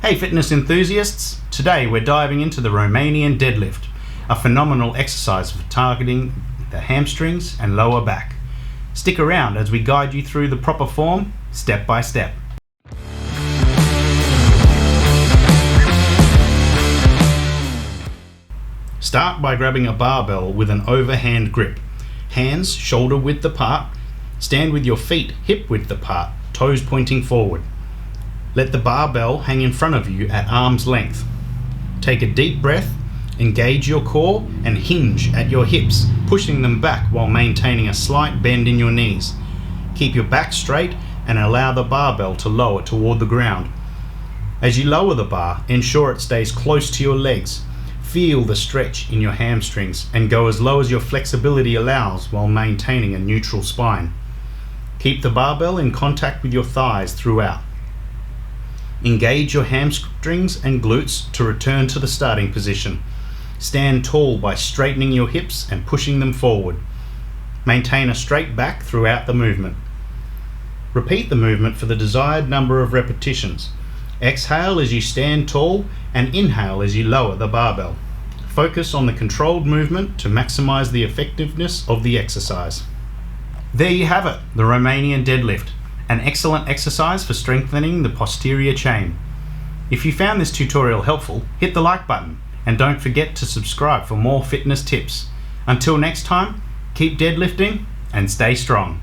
Hey fitness enthusiasts, today we're diving into the Romanian Deadlift, a phenomenal exercise for targeting the hamstrings and lower back. Stick around as we guide you through the proper form, step by step. Start by grabbing a barbell with an overhand grip. Hands shoulder width apart. Stand with your feet hip width apart, toes pointing forward. Let the barbell hang in front of you at arm's length. Take a deep breath, engage your core and hinge at your hips, pushing them back while maintaining a slight bend in your knees. Keep your back straight and allow the barbell to lower toward the ground. As you lower the bar, ensure it stays close to your legs. Feel the stretch in your hamstrings and go as low as your flexibility allows while maintaining a neutral spine. Keep the barbell in contact with your thighs throughout. Engage your hamstrings and glutes to return to the starting position. Stand tall by straightening your hips and pushing them forward. Maintain a straight back throughout the movement. Repeat the movement for the desired number of repetitions. Exhale as you stand tall and inhale as you lower the barbell. Focus on the controlled movement to maximize the effectiveness of the exercise. There you have it, the Romanian Deadlift, an excellent exercise for strengthening the posterior chain. If you found this tutorial helpful, hit the like button and don't forget to subscribe for more fitness tips. Until next time, keep deadlifting and stay strong.